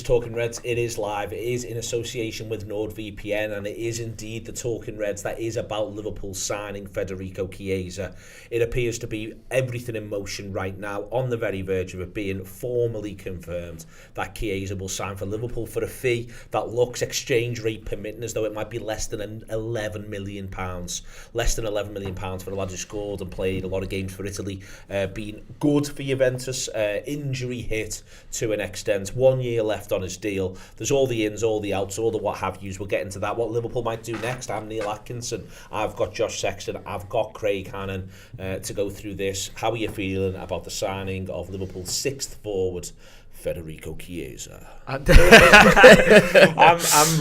Talking Reds, it is live. It is in association with NordVPN, and it is indeed the Talking Reds that is about Liverpool signing Federico Chiesa. It appears to be everything in motion right now, on the very verge of it being formally confirmed that Chiesa will sign for Liverpool for a fee that looks, exchange rate permitting, as though it might be less than £11 million. Less than £11 million for a lad who scored and played a lot of games for Italy. Been good for Juventus. Injury hit to an extent. 1 year left on his deal. There's all the ins, all the outs, all the what have yous. We'll get into that. What Liverpool might do next. I'm Neil Atkinson. I've got Josh Sexton. I've got Craig Hannan to go through this. How are you feeling about the signing of Liverpool's sixth forward, Federico Chiesa? I'm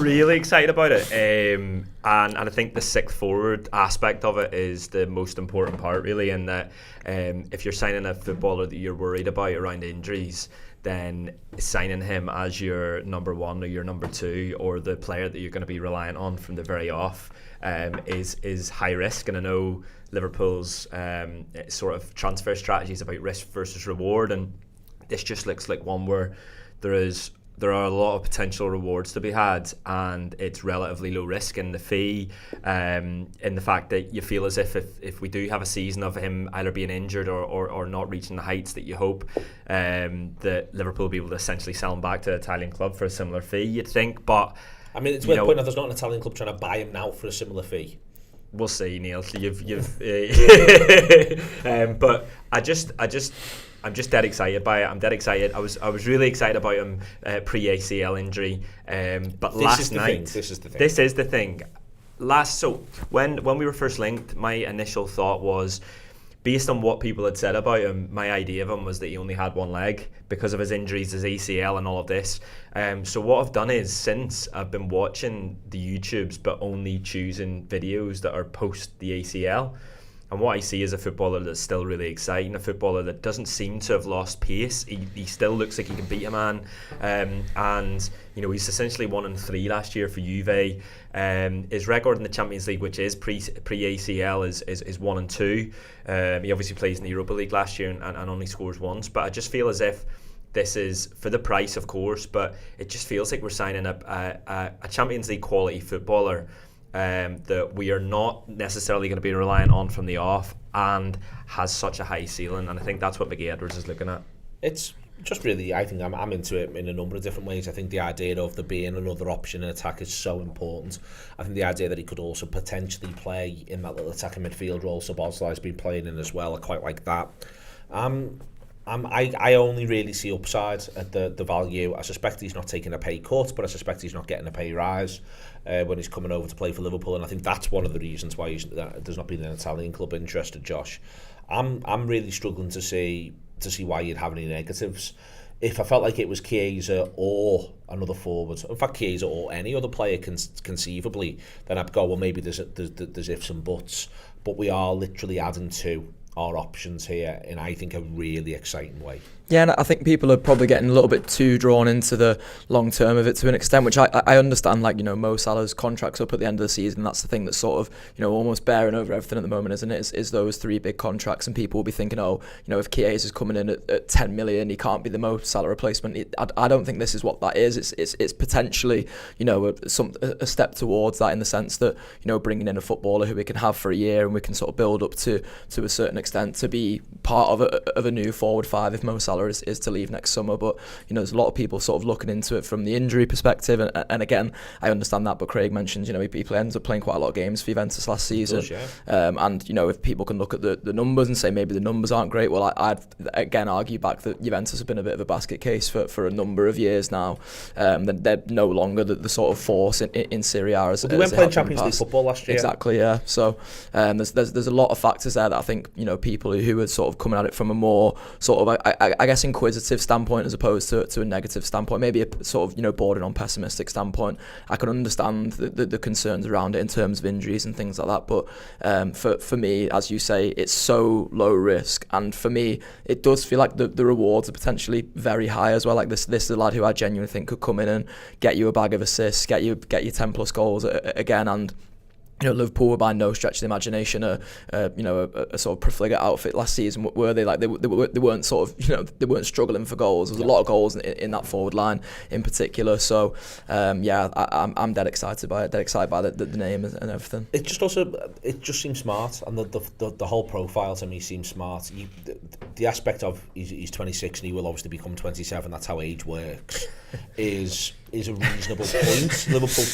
really excited about it, and I think the sixth forward aspect of it is the most important part, really, in that if you're signing a footballer that you're worried about around injuries, then signing him as your number one or your number two, or the player that you're going to be reliant on from the very off, is high risk. And I know Liverpool's sort of transfer strategy is about risk versus reward, and this just looks like one where there are a lot of potential rewards to be had, and it's relatively low risk in the fee, in the fact that you feel as if we do have a season of him either being injured or not reaching the heights that you hope, that Liverpool will be able to essentially sell him back to an Italian club for a similar fee, you'd think. But I mean, it's worth pointing out there's not an Italian club trying to buy him now for a similar fee. We'll see, Neil. But I'm just dead excited by it. I'm dead excited. I was really excited about him pre-ACL injury. But last night, this is the thing. So when we were first linked, my initial thought was, based on what people had said about him, my idea of him was that he only had one leg because of his injuries, his ACL and all of this. So what I've done is, since I've been watching the YouTubes but only choosing videos that are post the ACL, and what I see is a footballer that's still really exciting, a footballer that doesn't seem to have lost pace. He still looks like he can beat a man. And he's essentially 1-3 last year for Juve. His record in the Champions League, which is pre-ACL, is 1-2. He obviously plays in the Europa League last year and only scores once. But I just feel as if this is, for the price, of course, but it just feels like we're signing a Champions League quality footballer that we are not necessarily going to be reliant on from the off, and has such a high ceiling. And I think that's what Mickey Edwards is looking at. It's just really, I think I'm into it in a number of different ways. I think the idea of there being another option in attack is so important. I think the idea that he could also potentially play in that little attacking midfield role Szoboszlai's been playing in as well, I quite like that. I only really see upside at the value. I suspect he's not taking a pay cut, but I suspect he's not getting a pay rise when he's coming over to play for Liverpool, and I think that's one of the reasons why there's not been an Italian club interested. Josh, I'm really struggling to see why you'd have any negatives. If I felt like it was Chiesa or another forward, in fact Chiesa or any other player conceivably, then I'd go, well, maybe there's ifs and buts, but we are literally adding to our options here in, I think, a really exciting way. Yeah, and I think people are probably getting a little bit too drawn into the long term of it to an extent, which I understand. Like, Mo Salah's contract's up at the end of the season. That's the thing that's sort of, almost bearing over everything at the moment, isn't it? Is those three big contracts, and people will be thinking, if Chiesa's coming in at 10 million, he can't be the Mo Salah replacement. I don't think this is what that is. It's potentially, a step towards that, in the sense that, bringing in a footballer who we can have for a year and we can sort of build up to a certain extent to be part of a new forward five if Mo Salah is to leave next summer. But there's a lot of people sort of looking into it from the injury perspective, and again, I understand that, but Craig mentions he ends up playing quite a lot of games for Juventus last season. Does, yeah. And if people can look at the numbers and say maybe the numbers aren't great, well, I'd again argue back that Juventus have been a bit of a basket case for a number of years now. They're no longer the sort of force in Serie A as they went playing Champions League football last year. Exactly, yeah. So there's a lot of factors there that I think people who are sort of coming at it from a more sort of I guess inquisitive standpoint as opposed to a negative standpoint, maybe a sort of bordering on pessimistic standpoint. I can understand the concerns around it in terms of injuries and things like that, but for me, as you say, it's so low risk, and for me it does feel like the rewards are potentially very high as well. Like this is a lad who I genuinely think could come in and get you a bag of assists, get you 10 plus goals again, and Liverpool were by no stretch of the imagination a sort of profligate outfit last season, were they? Like they weren't sort of, they weren't struggling for goals. There was a lot of goals in that forward line in particular. So I'm dead excited by it. Dead excited by the name and everything. It just seems smart, and the whole profile to me seems smart. The aspect of he's 26 and he will obviously become 27. That's how age works. is a reasonable point. Liverpool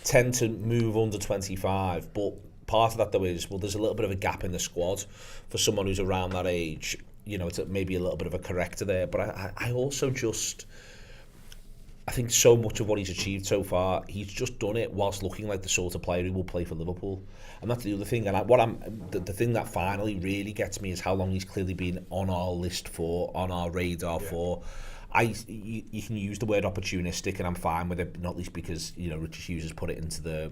tend to move under 25, but part of that though is, well, there's a little bit of a gap in the squad for someone who's around that age. It's maybe a little bit of a corrector there, but I also just, I think so much of what he's achieved so far, he's just done it whilst looking like the sort of player who will play for Liverpool. And that's the other thing. And the thing that finally really gets me is how long he's clearly been on our list for, on our radar for. You can use the word opportunistic, and I'm fine with it, not least because Richard Hughes has put it into the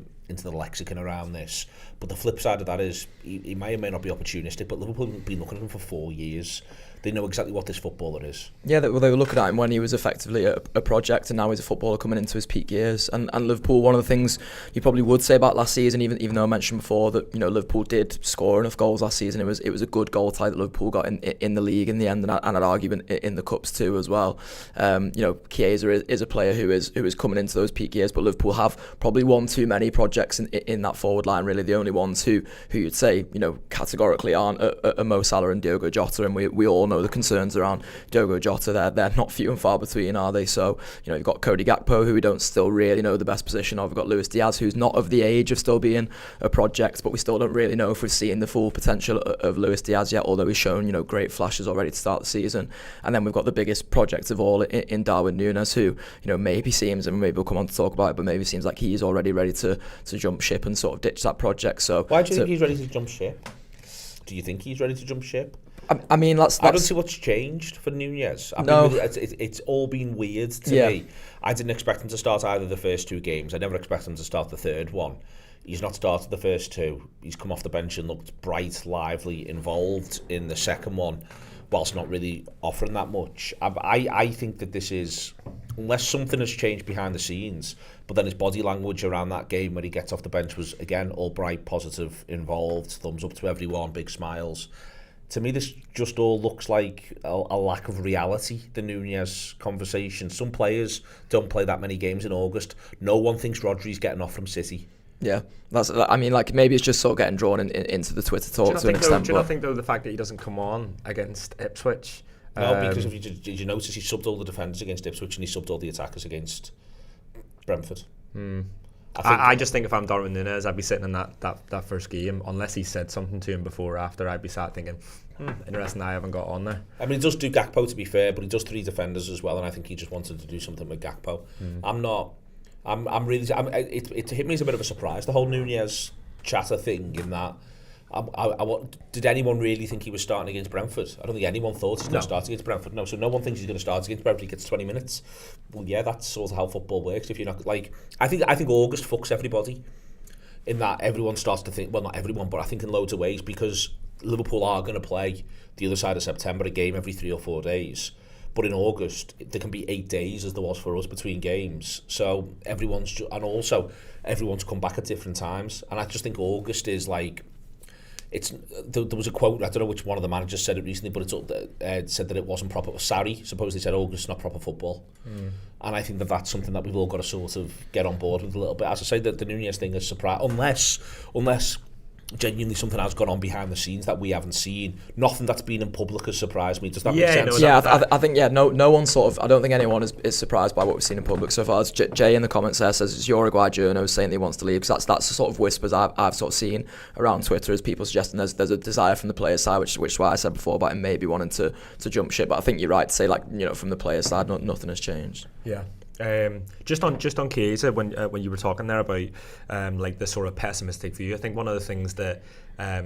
lexicon around this. But the flip side of that is he may or may not be opportunistic, but Liverpool have been looking at him for 4 years. They know exactly what this footballer is. Yeah, they were looking at him when he was effectively a project, and now he's a footballer coming into his peak years. And Liverpool, one of the things you probably would say about last season, even though I mentioned before that Liverpool did score enough goals last season, it was a good goal tie that Liverpool got in the league in the end, and I'd argue in the cups too as well. Chiesa is a player who is coming into those peak years, but Liverpool have probably one too many projects in that forward line. Really, the only ones who you'd say categorically aren't a Mo Salah and Diogo Jota, and we all know the concerns around Diogo Jota. They're not few and far between, are they? So you've got Cody Gakpo, who we don't still really know the best position of. We've got Luis Diaz, who's not of the age of still being a project, but we still don't really know if we're seeing the full potential of Luis Diaz yet, although he's shown great flashes already to start the season. And then we've got the biggest project of all in Darwin Núñez, who maybe seems, and maybe we'll come on to talk about it, but maybe seems like he's already ready to jump ship and sort of ditch that project. So why do you think he's ready to jump ship? Do you think he's ready to jump ship? I mean, that's I don't see what's changed for Núñez. It's all been weird to me. I didn't expect him to start either the first two games. I never expected him to start the third one. He's not started the first two. He's come off the bench and looked bright, lively, involved in the second one, whilst not really offering that much. I think that this is, unless something has changed behind the scenes, but then his body language around that game when he gets off the bench was, again, all bright, positive, involved, thumbs up to everyone, big smiles. To me, this just all looks like a lack of reality, the Núñez conversation. Some players don't play that many games in August. No one thinks Rodri's getting off from City. Yeah, maybe it's just sort of getting drawn into the Twitter talk to an extent. Do you not think, though, the fact that he doesn't come on against Ipswich? No, because did you notice he subbed all the defenders against Ipswich and he subbed all the attackers against Brentford? I just think if I'm Darwin Núñez, I'd be sitting in that first game, unless he said something to him before or after. I'd be sat thinking, interesting, I haven't got on there. I mean, he does do Gakpo, to be fair, but he does three defenders as well, and I think he just wanted to do something with Gakpo. It hit me as a bit of a surprise, the whole Núñez chatter thing, in that did anyone really think he was starting against Brentford? I don't think anyone thought he's going to start against Brentford. No, so no one thinks he's going to start against Brentford. He gets 20 minutes. Well, yeah, that's sort of how football works. If you're not I think August fucks everybody, in that everyone starts to think, well, not everyone, but I think in loads of ways, because Liverpool are going to play the other side of September, a game every 3 or 4 days. But in August, there can be 8 days, as there was for us, between games. So everyone's come back at different times. And I just think August is like, there was a quote, I don't know which one of the managers said it recently, but it said that it wasn't proper. Sarri supposedly said August is not proper football. And I think that that's something that we've all got to sort of get on board with a little bit. As I say, that the Núñez thing is surprise, unless genuinely something has gone on behind the scenes that we haven't seen. Nothing that's been in public has surprised me. Does that make sense? I think no one sort of, I don't think anyone is surprised by what we've seen in public so far. As Jay in the comments there says, it's Uruguay journo saying that he wants to leave, because that's the sort of whispers I've sort of seen around Twitter, as people suggesting there's a desire from the players' side, which is why I said before about him maybe wanting to jump ship. But I think you're right to say, from the players' side, nothing has changed. Yeah. Just on Chiesa, when you were talking there about the sort of pessimistic view, I think one of the things that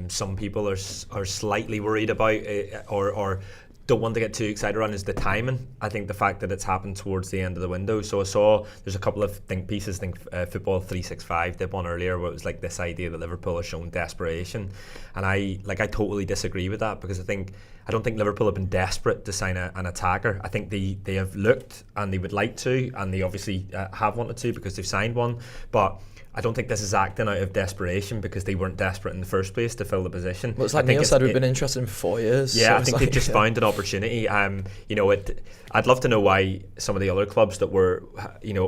some people are slightly worried about or don't want to get too excited around is the timing. I think the fact that it's happened towards the end of the window. So I saw there's a couple of pieces. I think Football 365 did one earlier where it was like this idea that Liverpool has shown desperation, and I totally disagree with that, because I don't think Liverpool have been desperate to sign an attacker. I think they have looked, and they would like to, and they obviously have wanted to, because they've signed one. But I don't think this is acting out of desperation, because they weren't desperate in the first place to fill the position. Well, it's like Neil said, we've been interested in for 4 years. Yeah, so I think they've just found an opportunity. I'd love to know why some of the other clubs that were,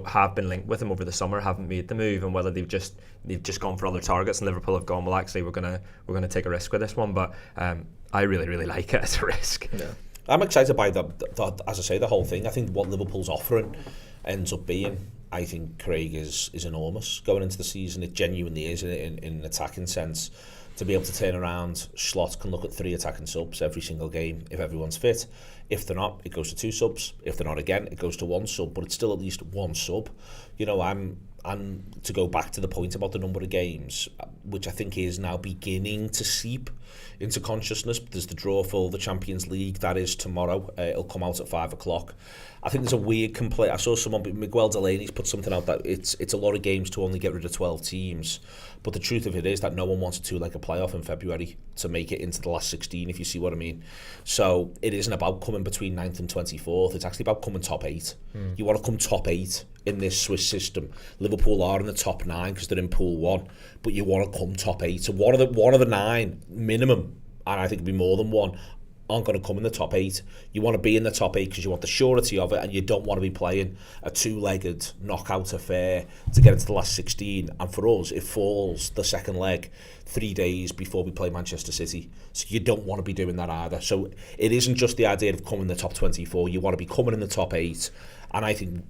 have been linked with him over the summer haven't made the move, and whether they've just gone for other targets, and Liverpool have gone, well, actually we're gonna take a risk with this one. But I really, really like it as a risk. Yeah. I'm excited by the as I say, the whole thing. I think what Liverpool's offering ends up being, I think, Craig, is enormous going into the season. It genuinely is in an attacking sense. To be able to turn around, Slot can look at 3 attacking subs every single game if everyone's fit. If they're not, it goes to 2 subs. If they're not, again, it goes to 1 sub. But it's still at least 1 sub. And to go back to the point about the number of games, which I think is now beginning to seep into consciousness. There's the draw for the Champions League. That is tomorrow. It'll come out at 5 o'clock. I think there's a weird complaint. I saw someone, Miguel Delaney's put something out that it's a lot of games to only get rid of 12 teams. But the truth of it is that no one wanted to, like, a playoff in February to make it into the last 16, if you see what I mean. So it isn't about coming between 9th and 24th. It's actually about coming top 8. You want to come top 8 in this Swiss system. Liverpool are in the top 9 because they're in Pool 1, but you want to come top 8. So one of the 9 minimum, and I think it'll be more than 1, aren't going to come in the top 8. You want to be in the top 8 because you want the surety of it, and you don't want to be playing a 2-legged knockout affair to get into the last 16. And for us, it falls the second leg 3 days before we play Manchester City. So you don't want to be doing that either. So it isn't just the idea of coming in the top 24. You want to be coming in the top 8. And I think,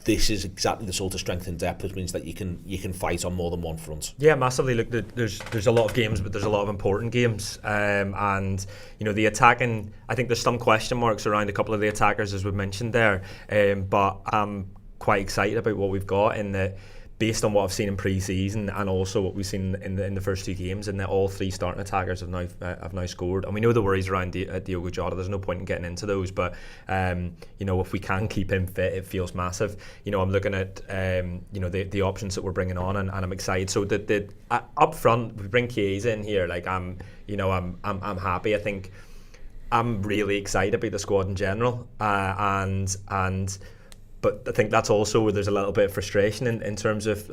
this is exactly the sort of strength and depth, which means that you can fight on more than one front. Yeah, massively. Look, there's a lot of games, but there's a lot of important games, and the attacking. I think there's some question marks around a couple of the attackers, as we mentioned there, but I'm quite excited about what we've got in the. Based on what I've seen in pre-season, and also what we've seen in the first 2 games, and that all 3 starting attackers have now scored. And we know the worries around Diogo Jota. There's no point in getting into those, but if we can keep him fit, it feels massive. I'm looking at the options that we're bringing on, and I'm excited. So the up front, we bring Chiesa in here. Like I'm happy. I think I'm really excited about the squad in general, But I think that's also where there's a little bit of frustration in terms of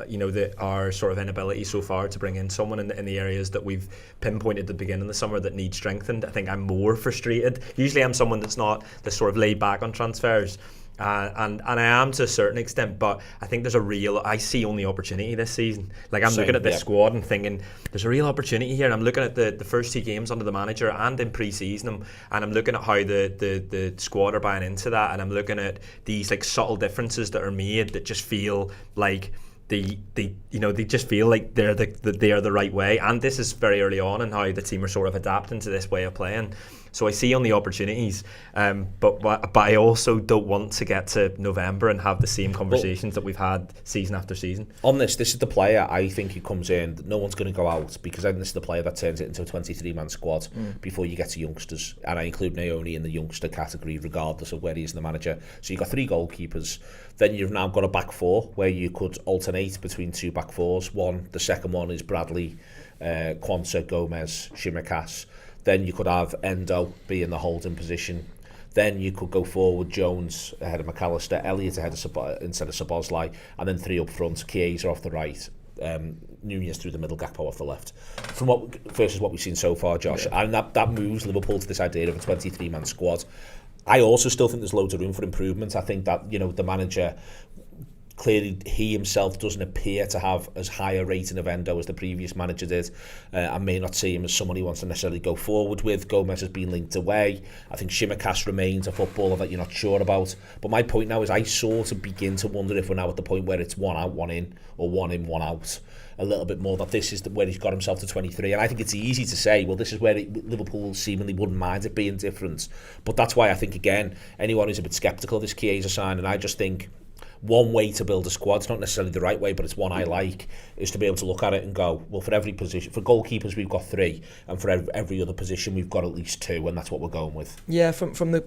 our sort of inability so far to bring in someone in the areas that we've pinpointed at the beginning of the summer that need strengthened. I think I'm more frustrated. Usually I'm someone that's not this sort of laid back on transfers. And I am to a certain extent, but I think I see only opportunity this season. Like I'm looking at this squad and thinking there's a real opportunity here. And I'm looking at the first 2 games under the manager and in pre-season, and I'm looking at how the squad are buying into that, and I'm looking at these like subtle differences that are made that just feel like they just feel like they are the right way. And this is very early on in how the team are sort of adapting to this way of playing. So I see only opportunities, but I also don't want to get to November and have the same conversations that we've had season after season. On this is the player I think who comes in, no one's going to go out, because then this is the player that turns it into a 23-man squad before you get to youngsters. And I include Naoni in the youngster category regardless of where he is the manager. So you've got 3 goalkeepers. Then you've now got a back 4 where you could alternate between 2 back 4s. The second one is Bradley, Quansah, Gomez, Shimikas. Then you could have Endo be in the holding position. Then you could go forward, Jones ahead of McAllister, Elliott ahead of instead of Szoboszlai, and then 3 up front, Chiesa off the right, Nunez through the middle, Gakpo off the left. Versus what we've seen so far, Josh, and that moves Liverpool to this idea of a 23-man squad. I also still think there's loads of room for improvement. I think that the manager. Clearly, he himself doesn't appear to have as high a rating of Endo as the previous manager did. I may not see him as someone he wants to necessarily go forward with. Gomez has been linked away. I think Shimikas remains a footballer that you're not sure about. But my point now is I sort of begin to wonder if we're now at the point where it's 1 out, 1 in, or 1 in, 1 out. A little bit more that this is where he's got himself to 23. And I think it's easy to say, well, this is where Liverpool seemingly wouldn't mind it being different. But that's why I think, again, anyone who's a bit sceptical of this Chiesa sign, and I just think one way to build a squad, it's not necessarily the right way, but it's one I like, is to be able to look at it and go, well, for every position, for goalkeepers we've got 3, and for every other position we've got at least 2, and that's what we're going with. Yeah, from the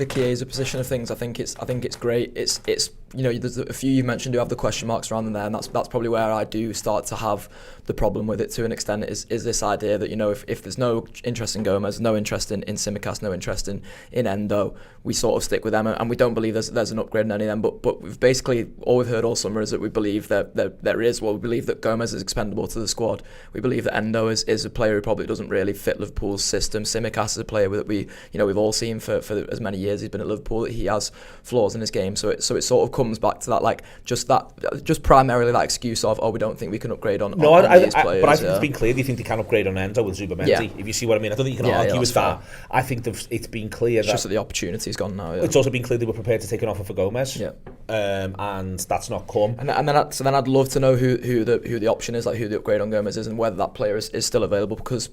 Chiesa position of things, I think it's great. It's there's a few you mentioned who have the question marks around them there, and that's probably where I do start to have the problem with it to an extent, is this idea that, if there's no interest in Gomez, no interest in Tsimikas, no interest in Endo, we sort of stick with them, and we don't believe there's an upgrade in any of them, but we've basically, all we've heard all summer is that we believe that we believe that Gomez is expendable to the squad, we believe that Endo is a player who probably doesn't really fit Liverpool's system, Tsimikas is a player that we've all seen for as many years he's been at Liverpool, that he has flaws in his game, so it sort of comes back to that, just primarily that excuse of, we don't think we can upgrade on these players. But I think it's been clear. Do you think they can upgrade on Endo with Zubamendi? Yeah. If you see what I mean, I don't think you can argue with that. I think it's been clear it's just that the opportunity's gone now. Yeah. It's also been clear they were prepared to take an offer for Gomez. Yeah. And that's not come. And then I'd love to know who the option is, who the upgrade on Gomez is, and whether that player is still available, because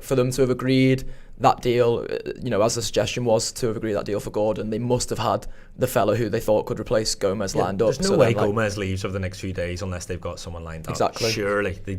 for them to have agreed that deal, as the suggestion was to have agreed that deal for Gordon, they must have had the fella who they thought could replace Gomez lined up. There's no way Gomez leaves over the next few days unless they've got someone lined up. Exactly. Surely they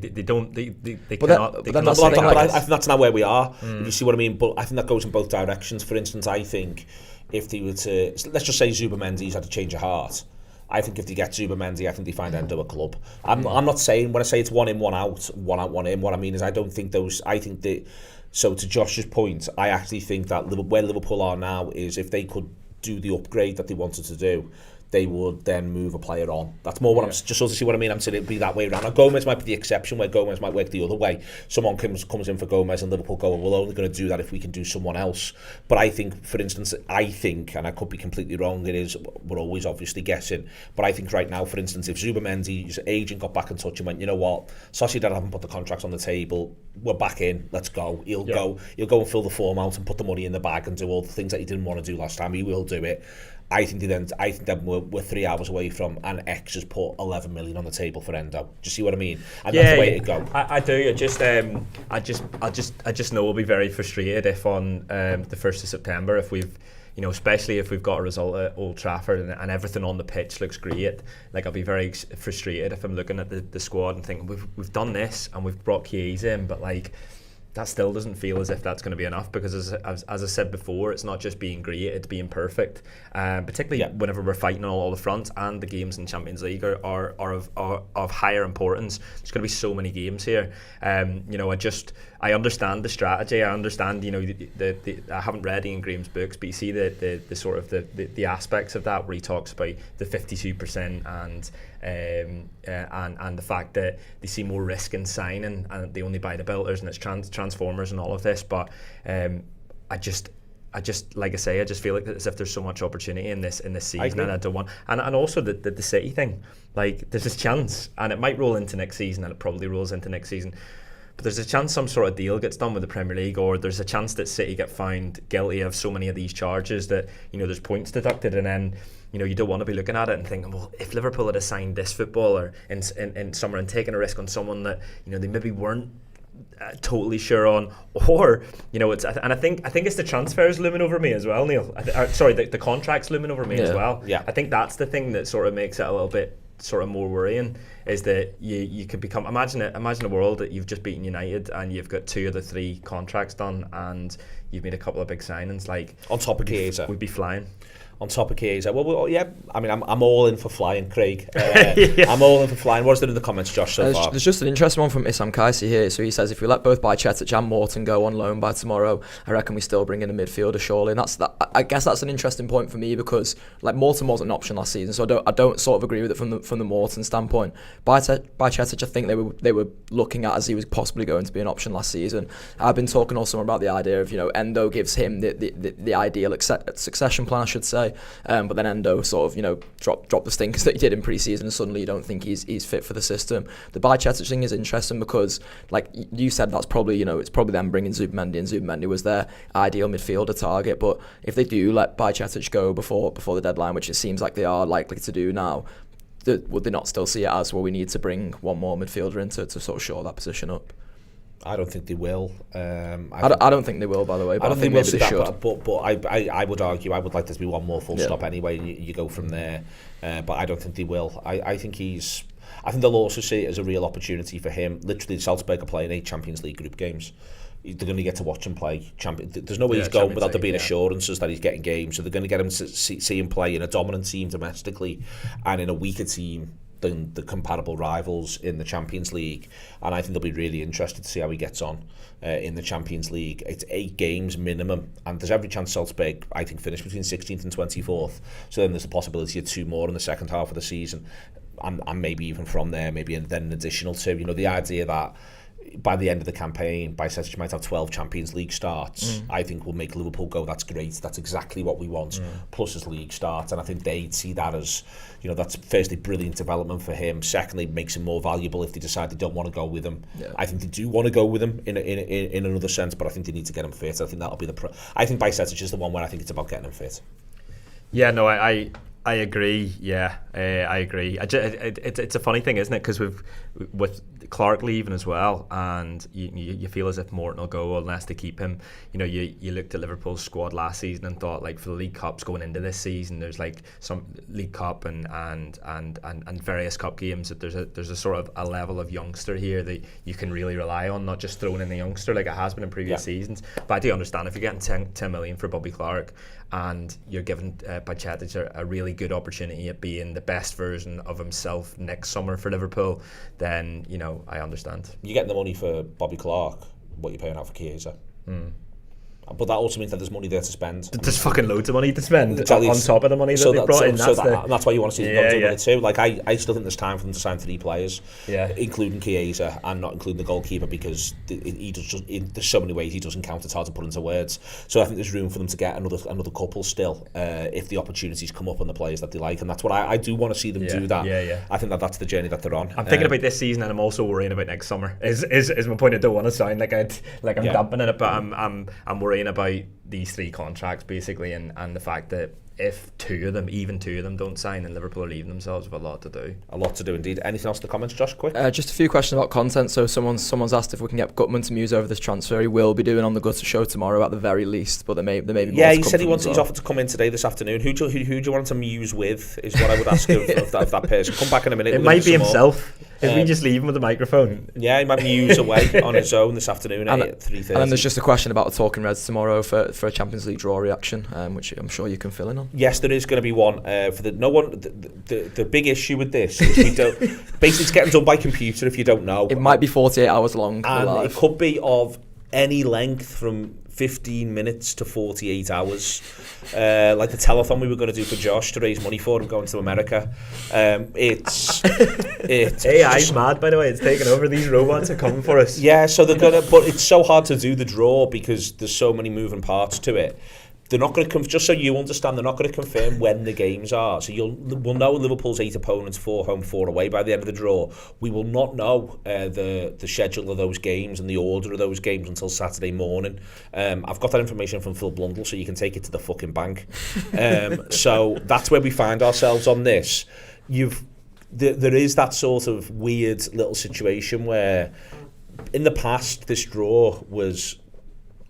cannot. I think that's not where we are. If you see what I mean. But I think that goes in both directions. For instance, I think if they were to, let's just say Zubamendi's had a change of heart, I think if they get Zubamendi, I think they find Endo a club. I'm not saying, when I say it's one in, one out, one in, what I mean is I don't think those, I think that, so to Josh's point, I actually think that where Liverpool are now is if they could do the upgrade that they wanted to do, they would then move a player on. That's more what I'm just sort of see what I mean. I'm saying it'd be that way around. Now, Gomez might be the exception, where Gomez might work the other way. Someone comes in for Gomez and Liverpool go, we're only going to do that if we can do someone else. But I think, for instance, and I could be completely wrong, we're always obviously guessing, but I think right now, for instance, if Zubamendi's agent got back in touch and went, you know what, Sociedad haven't put the contracts on the table, we're back in, let's go. He'll go and fill the form out and put the money in the bag and do all the things that he didn't want to do last time. He will do it. I think then we're 3 hours away from, and X has put 11 million on the table for Endo. Do you see what I mean? And that's the way it'd go. I do. I just know we'll be very frustrated if on the 1st of September, if we've, especially if we've got a result at Old Trafford and everything on the pitch looks great. I'll be very frustrated if I'm looking at the squad and thinking we've done this and we've brought Chiesa in, but that still doesn't feel as if that's going to be enough, because as I said before, it's not just being great, it's being perfect, particularly whenever we're fighting on all the fronts, and the games in Champions League are of higher importance. There's going to be so many games here. I understand the strategy. I understand, I haven't read Ian Graham's books, but you see the sort of the aspects of that, where he talks about the 52% and the fact that they see more risk in signing and they only buy the builders and it's transformers and all of this. But I just like I say, I just feel as if there's so much opportunity in this season, and I don't want, and also the City thing. There's this chance, and it might roll into next season, and it probably rolls into next season. But there's a chance some sort of deal gets done with the Premier League, or there's a chance that City get found guilty of so many of these charges that there's points deducted, and then you don't want to be looking at it and thinking, well, if Liverpool had assigned this footballer in summer and taken a risk on someone that they maybe weren't totally sure on, or it's, and I think it's the transfers looming over me as well, Neil. The contracts looming over me as well. Yeah, I think that's the thing that sort of makes it a little bit sort of more worrying, is that you could become, imagine a world that you've just beaten United and you've got 2 of the 3 contracts done and you've made a couple of big signings, on top of Chiesa. We'd be flying. On top of Chiesa. Well, yeah, I mean, I'm all in for flying, Craig. I'm all in for flying. What's there in the comments, Josh, so far? There's just an interesting one from Issam Kaisi here. So he says, if we let both Bajcetic and Morton go on loan by tomorrow, I reckon we still bring in a midfielder, surely. And I guess that's an interesting point for me, because Morton wasn't an option last season, so I don't sort of agree with it from the Morton standpoint. Bajcetic, I think they were looking at as he was possibly going to be an option last season. I've been talking also about the idea of, Endo gives him the ideal succession plan, I should say. But then Endo sort of, dropped the stinkers that he did in pre-season, and suddenly you don't think he's fit for the system. The Bajcetic thing is interesting because, like you said, that's probably, it's probably them bringing Zubamendi, and Zubamendi was their ideal midfielder target. But if they do let Bajcetic go before the deadline, which it seems like they are likely to do now, would they not still see it as, well, we need to bring one more midfielder in to sort of shore that position up? I don't think they will. I don't think they will, by the way. But I don't think maybe they should. But I would argue, I would like there to be one more full stop anyway, and you go from there. But I don't think they will. I think they'll also see it as a real opportunity for him. Literally, Salzburg are playing 8 Champions League group games. they're going to get to watch him play. There's no way he's going without there being assurances that he's getting games. So they're going to get him to see him play in a dominant team domestically and in a weaker team than the comparable rivals in the Champions League. And I think they'll be really interested to see how he gets on in the Champions League. It's 8 games minimum, and there's every chance Salzburg, I think, finish between 16th and 24th. So then there's the possibility of 2 more in the second half of the season, and maybe even from there, maybe then an additional 2. You know, the idea that by the end of the campaign, Bajcetic might have 12 Champions League starts, I think will make Liverpool go, that's great, that's exactly what we want, plus his league starts. And I think they'd see that as, you know, that's firstly brilliant development for him. Secondly, makes him more valuable if they decide they don't want to go with him. I think they do want to go with him in another sense, but I think they need to get him fit. I think that'll be I think Bajcetic is the one where I think it's about getting him fit. Yeah, no, I agree. Yeah, I agree. It's a funny thing, isn't it? Because with Clark leaving as well, and you feel as if Morton will go unless they keep him. You know, you looked at Liverpool's squad last season and thought, like, for the League Cups going into this season, there's like some League Cup and various cup games, that there's a sort of a level of youngster here that you can really rely on, not just throwing in the youngster like it has been in previous seasons. But I do understand if you're getting 10 million for Bobby Clark and you're giving Bajcetic a really good opportunity at being the best version of himself next summer for Liverpool, then, you know, I understand. You're getting the money for Bobby Clark, what you're paying out for Chiesa. But that also means that there's money there to spend. There's fucking loads of money to spend on top of the money that they brought in. That's why you want to see them go to it too. Like, I still think there's time for them to sign 3 players, including Chiesa and not including the goalkeeper, because there's so many ways he doesn't count. It's hard to put into words. So I think there's room for them to get another couple still, if the opportunities come up on the players that they like, and that's what I do want to see them do that. I think that's the journey that they're on. I'm thinking about this season, and I'm also worrying about next summer. Is my point? I don't want to sound like I'm dampening it, but I'm worrying about these 3 contracts basically, and the fact that if even two of them don't sign, then Liverpool are leaving themselves with a lot to do. A lot to do indeed. Anything else in the comments, Josh, quick? Just a few questions about content. So someone's asked if we can get Gutman to muse over this transfer. He will be doing on the Gutter show tomorrow at the very least, but there may be more. Yeah, he said he's offered to come in today, this afternoon. Who do you want to muse with is what I would ask of that person. Come back in a minute. It might be himself. If we just leave him with the microphone. Yeah, he might muse away on his own this afternoon at 3:30. And then there's just a question about the Talking Reds tomorrow for a Champions League draw reaction, which I'm sure you can fill in on. Yes, there is going to be one. The big issue with this is we don't. Basically, it's getting done by computer. If you don't know, it might be 48 hours long. And it could be of any length from 15 minutes to 48 hours. Like the telethon we were going to do for Josh to raise money for him going to America. It's AI's mad, by the way. It's taking over. These robots are coming for us. Yeah, so they're gonna. But it's so hard to do the draw because there's so many moving parts to it. They're not going to just so you understand, they're not going to confirm when the games are. So we'll know Liverpool's 8 opponents, 4 home, 4 away by the end of the draw. We will not know the schedule of those games and the order of those games until Saturday morning. I've got that information from Phil Blundell, so you can take it to the fucking bank. So that's where we find ourselves on this. There is that sort of weird little situation where in the past this draw was,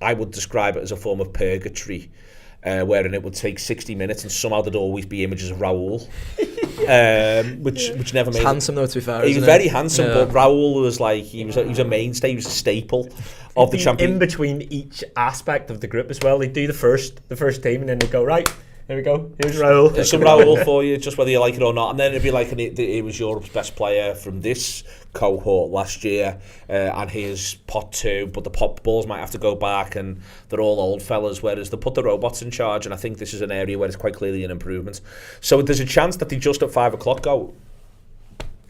I would describe it as a form of purgatory, wherein it would take 60 minutes and somehow there'd always be images of Raul, which never made. He's handsome though, to be fair. He was very handsome, but Raul was like he was a mainstay. He was a staple of the Champions. In between each aspect of the group as well, they do the first team and then they go right. There we go. Here's Raul. There's some Raul for you, just whether you like it or not. And then it'd be like it was Europe's best player from this cohort last year, and here's pot 2, but the pot balls might have to go back, and they're all old fellas. Whereas they put the robots in charge, and I think this is an area where it's quite clearly an improvement. So there's a chance that they just at 5 o'clock go,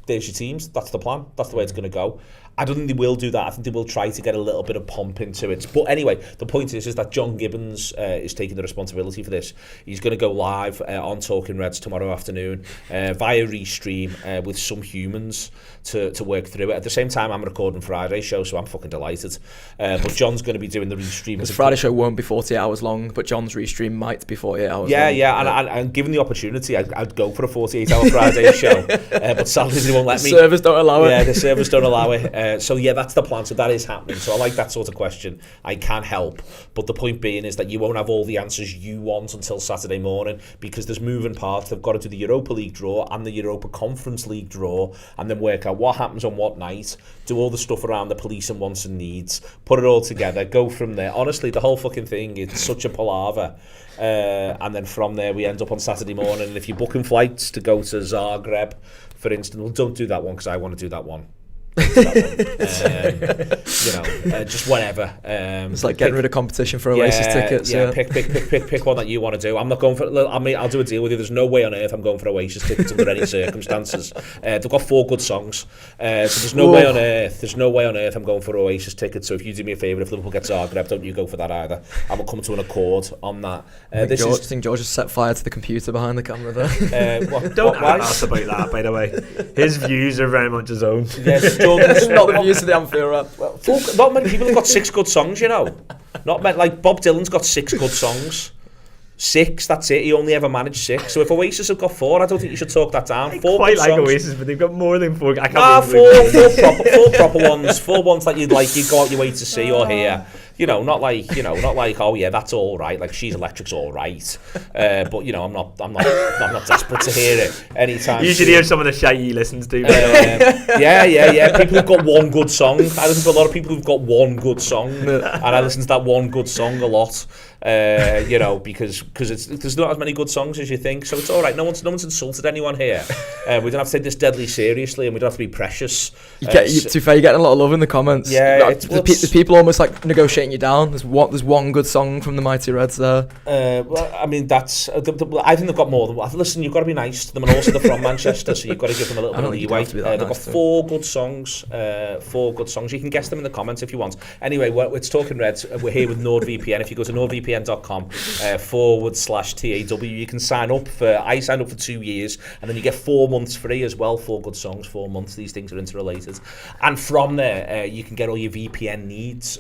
there's your teams. That's the plan. That's the way it's going to go. I don't think they will do that. I think they will try to get a little bit of pomp into it. But anyway, the point is that John Gibbons is taking the responsibility for this. He's going to go live on Talking Reds tomorrow afternoon via Restream with some humans to work through it. At the same time, I'm recording Friday's show, so I'm fucking delighted. But John's going to be doing the Restream. The Friday show won't be 48 hours long, but John's Restream might be 48 hours long. Yeah, and given the opportunity, I'd go for a 48-hour Friday show. But sadly, they won't let me. The servers don't allow it. Yeah, the servers don't allow it. So yeah, that's the plan. So that is happening. So I like that sort of question. I can help, but the point being is that you won't have all the answers you want until Saturday morning, because there's moving parts. They've got to do the Europa League draw and the Europa Conference League draw, and then work out what happens on what night, do all the stuff around the police and wants and needs, put it all together, go from there. Honestly, the whole fucking thing is such a palaver. And then from there we end up on Saturday morning, and if you're booking flights to go to Zagreb, for instance, well, don't do that one because I want to do that one. Just whatever. It's like getting rid of competition for Oasis tickets. Yeah, pick one that you want to do. I'm not going for. I'll do a deal with you. There's no way on earth I'm going for Oasis tickets under any circumstances. They've got 4 good songs, so there's no way on earth. There's no way on earth I'm going for Oasis tickets. So if you do me a favour, if Liverpool gets Zagreb, don't you go for that either. I will come to an accord on that. I think George has set fire to the computer behind the camera there. Don't ask about that, by the way. His views are very much his own. Not the views of the Anfield Wrap. Well, not many people have got 6 good songs, you know. Not many, like Bob Dylan's got 6 good songs. 6, that's it. He only ever managed 6. So if Oasis have got 4, I don't think you should talk that down. 4 quite good like songs. Oasis, but they've got more than 4. I can't 4 proper ones. 4 ones that you'd go out your way to see or hear. Not like oh yeah, that's all right. Like She's Electric's all right, but I'm not desperate to hear it anytime. You should hear some of the shite he listens to. Yeah. People who've got one good song. I listen to a lot of people who've got one good song, and I listen to that one good song a lot. Because there's not as many good songs as you think, so it's all right. No one's insulted anyone here. We don't have to take this deadly seriously, and we don't have to be precious. To be fair, you're getting a lot of love in the comments. Yeah, the people almost like negotiating you down. There's one good song from the Mighty Reds there. I mean, that's. I think they've got more than. Listen, you've got to be nice to them, and also they're from Manchester, so you've got to give them a little bit of leeway. They've got 4 good songs. 4 good songs. You can guess them in the comments if you want. Anyway, it's Talking Reds. We're here with NordVPN. If you go to nordvpn.com/TAW, you can sign up for. I signed up for 2 years, and then you get 4 months free as well. 4 good songs, 4 months. These things are interrelated, and from there you can get all your VPN needs.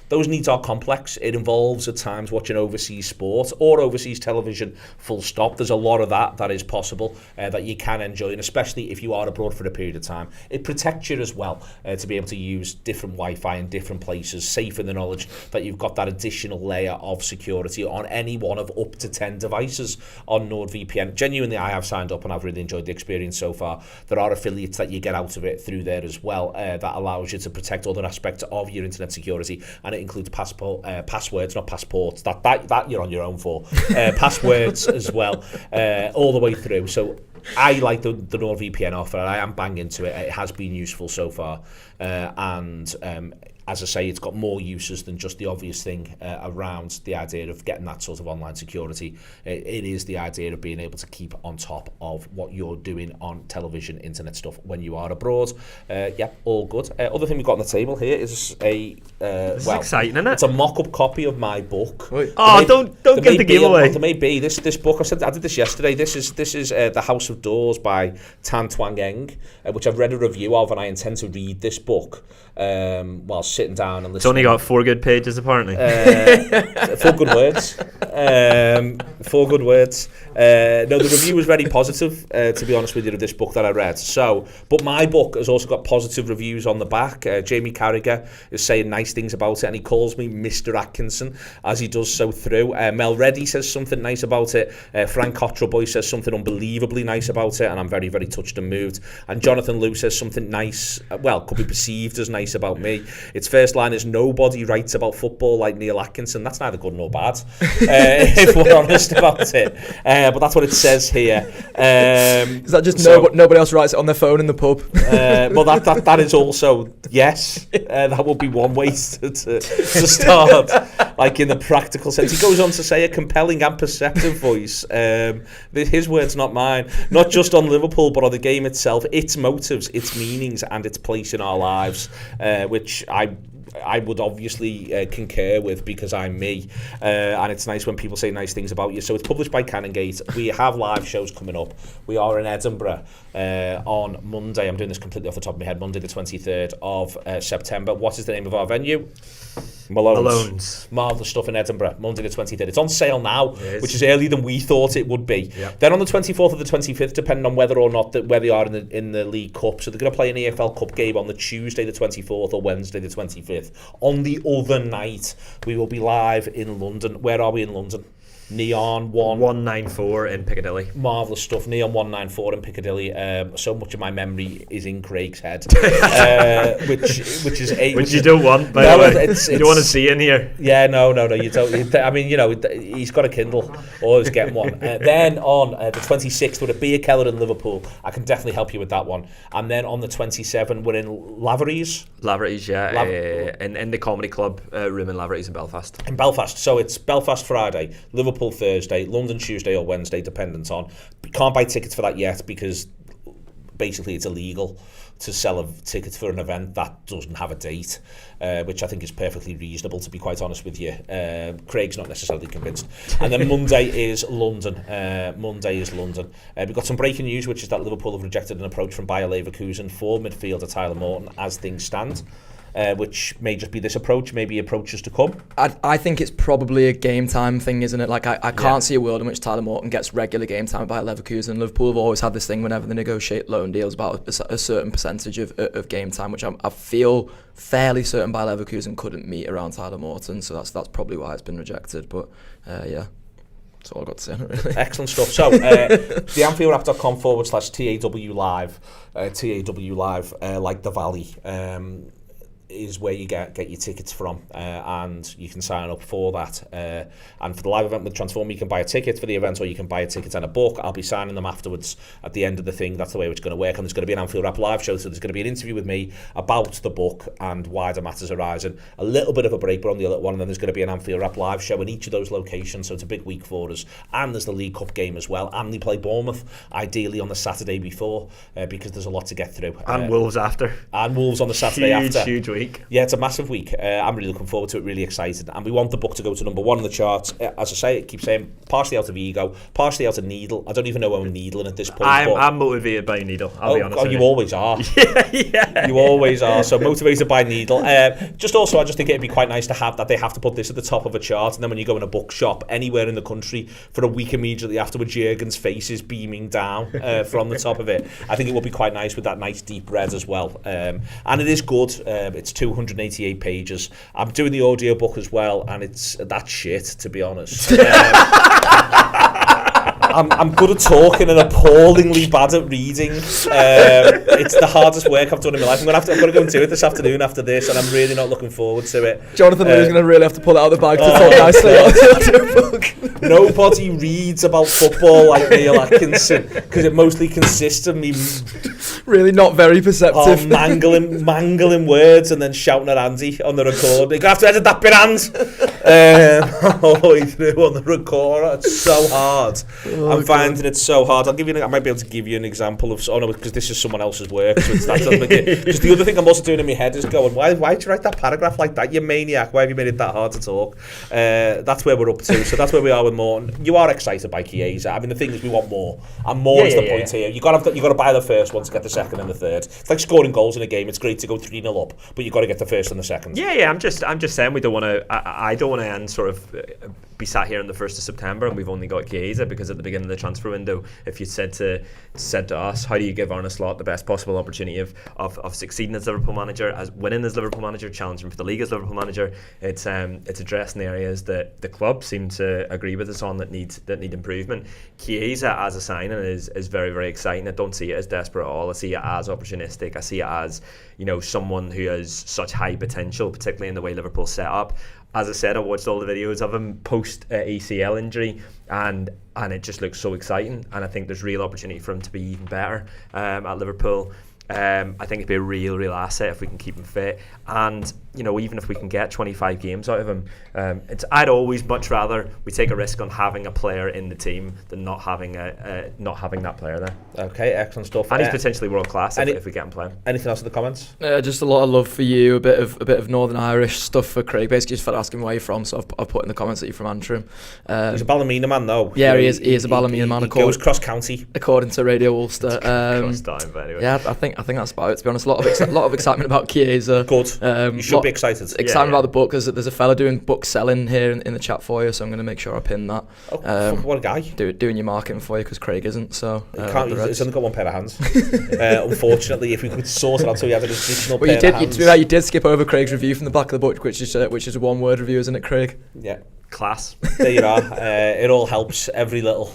Those needs are complex. It involves at times watching overseas sport or overseas television, full stop. There's a lot of that is possible, that you can enjoy, and especially if you are abroad for a period of time. It protects you as well, to be able to use different Wi-Fi in different places, safe in the knowledge that you've got that additional layer of security on any one of up to 10 devices on NordVPN. Genuinely, I have signed up and I've really enjoyed the experience so far. There are affiliates that you get out of it through there as well, that allows you to protect other aspects of your internet security, and it includes passwords, not passports. That you're on your own for. Passwords as well, all the way through. So I like the NordVPN offer. I am banging into it. It has been useful so far, and as I say, it's got more uses than just the obvious thing around the idea of getting that sort of online security. It is the idea of being able to keep on top of what you're doing on television, internet stuff when you are abroad. All good. Other thing we've got on the table here is this is exciting, isn't it? It's a mock-up copy of my book. Don't give the giveaway. There may be this book. I did this yesterday. This is The House of Doors by Tan Twang Eng, which I've read a review of, and I intend to read this book while sitting down and listening. It's only got 4 good pages, apparently. 4 good words. 4 good words. No, the review was very positive, to be honest with you, of this book that I read. But my book has also got positive reviews on the back. Jamie Carragher is saying nice things about it, and he calls me Mr. Atkinson as he does so through. Mel Reddy says something nice about it. Frank Cottrell says something unbelievably nice about it, and I'm very, very touched and moved. And Jonathan Liu says something nice, could be perceived as nice about me. Its first line is, nobody writes about football like Neil Atkinson. That's neither good nor bad, if we're honest about it. But that's what it says here. Is that just nobody else writes it on their phone in the pub? Well, that is also, yes. That would be one way to start, like in the practical sense. He goes on to say, a compelling and perceptive voice. His words, not mine. Not just on Liverpool, but on the game itself, its motives, its meanings, and its place in our lives, which I I would obviously concur with, because I'm me, and it's nice when people say nice things about you. So it's published by Canongate. We have live shows coming up. We are in Edinburgh on Monday. I'm doing this completely off the top of my head. Monday the 23rd of September. What is the name of our venue? Malone's. Marvellous stuff in Edinburgh, Monday the 23rd. It's on sale now, which is earlier than we thought it would be. Yep. Then on the 24th or the 25th, depending on whether or not where they are in the League Cup. So they're going to play an EFL Cup game on the Tuesday the 24th or Wednesday the 25th. On the other night, we will be live in London. Where are we in London? Neon 194 in Piccadilly. Marvellous stuff. Neon 194 in Piccadilly. So much of my memory is in Craig's head, which you don't want. By the way, you don't want to see in here. Yeah, no. You don't. I mean, he's got a Kindle, or he's getting one. Then on the 26th, with a beer keller in Liverpool, I can definitely help you with that one. And then on the 27th, we're in Lavery's. Yeah, in the Comedy Club room in Lavery's in Belfast. In Belfast. So it's Belfast Friday, Liverpool Thursday, London Tuesday or Wednesday, dependent on. You can't buy tickets for that yet, because basically it's illegal to sell tickets for an event that doesn't have a date, which I think is perfectly reasonable, to be quite honest with you. Craig's not necessarily convinced. And then Monday is London. We've got some breaking news, which is that Liverpool have rejected an approach from Bayer Leverkusen for midfielder Tyler Morton as things stand. Which may just be this approach, maybe approaches to come. I think it's probably a game time thing, isn't it? Like, I can't see a world in which Tyler Morton gets regular game time by Leverkusen. Liverpool have always had this thing whenever they negotiate loan deals about a certain percentage of game time, which I feel fairly certain by Leverkusen couldn't meet around Tyler Morton. So that's probably why it's been rejected. But yeah. That's all I've got to say, really. Excellent stuff. So, the AnfieldWrap.com/TAW Live, TAW Live, like the Valley, is where you get your tickets from, and you can sign up for that. And for the live event with Transform, you can buy a ticket for the event, or you can buy a ticket and a book. I'll be signing them afterwards at the end of the thing. That's the way it's going to work. And there's going to be an Anfield Wrap live show, so there's going to be an interview with me about the book and wider matters arising. A little bit of a break, but on the other one, and then there's going to be an Anfield Wrap live show in each of those locations. So it's a big week for us. And there's the League Cup game as well. And they play Bournemouth, ideally on the Saturday before, because there's a lot to get through. And Wolves after. And Wolves on the Saturday after. Huge week. Yeah, it's a massive week. I'm really looking forward to it, really excited. And we want the book to go to number 1 on the charts. As I say, keep saying, partially out of ego, partially out of needle. I don't even know I'm needling at this point. I'm motivated by needle, I'll be honest with you. Always are. Yeah. You always are. So motivated by needle. I just think it'd be quite nice to have that they have to put this at the top of a chart, and then when you go in a bookshop anywhere in the country for a week immediately afterwards, Jurgen's face is beaming down from the top of it. I think it would be quite nice with that nice deep red as well. And it is good. It's 288 pages. I'm doing the audio book as well, and it's that shit, to be honest. I'm good at talking and appallingly bad at reading. It's the hardest work I've done in my life. I've got to go and do it this afternoon after this, and I'm really not looking forward to it. Jonathan Lee's going to really have to pull it out of the bag to talk nicely on the book. Nobody reads about football like Neil Atkinson, because it mostly consists of me really not very perceptive, mangling words and then shouting at Andy on the record. You're going to have to edit that bit, Ands. All the way through on the recorder. It's so hard. I'm finding it so hard. I might be able to give you an example of. Oh no, because this is someone else's work. So because the other thing I'm also doing in my head is going, why did you write that paragraph like that? You maniac! Why have you made it that hard to talk? That's where we're up to. So that's where we are with Morton. You are excited by Chiesa. I mean, the thing is, we want more, and more is the point here. You got to buy the first one to get the second and the third. It's like scoring goals in a game. It's great to go 3-0 up, but you got to get the first and the second. Yeah. I'm just saying we don't want to. I don't want to end sort of be sat here on the 1st of September and we've only got Chiesa, because at the beginning of the transfer window, if you said to us, how do you give Arne Slot the best possible opportunity of succeeding as Liverpool manager, as winning as Liverpool manager, challenging for the league as Liverpool manager, it's addressing areas that the club seem to agree with us on that need improvement. Chiesa as a signing is very, very exciting. I don't see it as desperate at all. I see it as opportunistic. I see it as, someone who has such high potential, particularly in the way Liverpool's set up. As I said, I watched all the videos of him post ACL injury, and it just looks so exciting. And I think there's real opportunity for him to be even better at Liverpool. I think it'd be a real asset if we can keep him fit, and even if we can get 25 games out of him, I'd always much rather we take a risk on having a player in the team than not having that player there. Okay, excellent stuff. And he's potentially world class if we get him playing. Anything else in the comments? Just a lot of love for you, a bit of Northern Irish stuff for Craig. Basically, just for asking where you're from. So I've put in the comments that you're from Antrim. He's a Ballymena man, though. Yeah, he is a Ballymena man. He goes cross county, according to Radio Ulster. Cross time, but anyway. Yeah, I think that's about it. To be honest, a lot of excitement about Chiesa. Good. You should be excited. Excitement about the book. There's a fella doing book selling here in the chat for you, so I'm going to make sure I pin that. What a guy! Doing your marketing for you because Craig isn't. So he's only got one pair of hands. Unfortunately, if we could sort it out so he had an additional pair of hands. You did skip over Craig's review from the back of the book, which is a one-word review, isn't it, Craig? Yeah. Class. There you are. It all helps. Every little.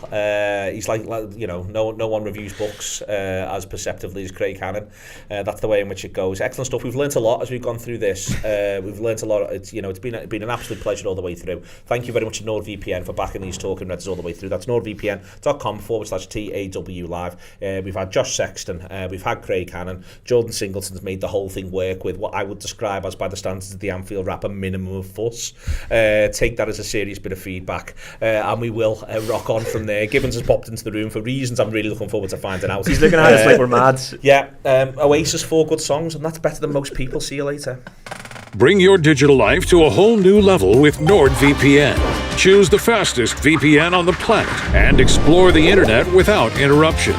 He's like no one reviews books as perceptively as Craig Hannan. That's the way in which it goes. Excellent stuff. We've learnt a lot as we've gone through this. We've learnt a lot. It's been an absolute pleasure all the way through. Thank you very much to NordVPN for backing these Talking Reds all the way through. That's nordvpn.com/TAW live. We've had Josh Sexton. We've had Craig Hannan. Jordan Singleton's made the whole thing work with what I would describe as, by the standards of the Anfield Wrap, a minimum of fuss. Take that as a serious bit of feedback, and we will rock on from there. Gibbons has popped into the room for reasons I'm really looking forward to finding out. He's looking at us like we're mad. Yeah, Oasis, 4 good songs, and that's better than most people. See you later. Bring your digital life to a whole new level with NordVPN. Choose the fastest VPN on the planet and explore the internet without interruption.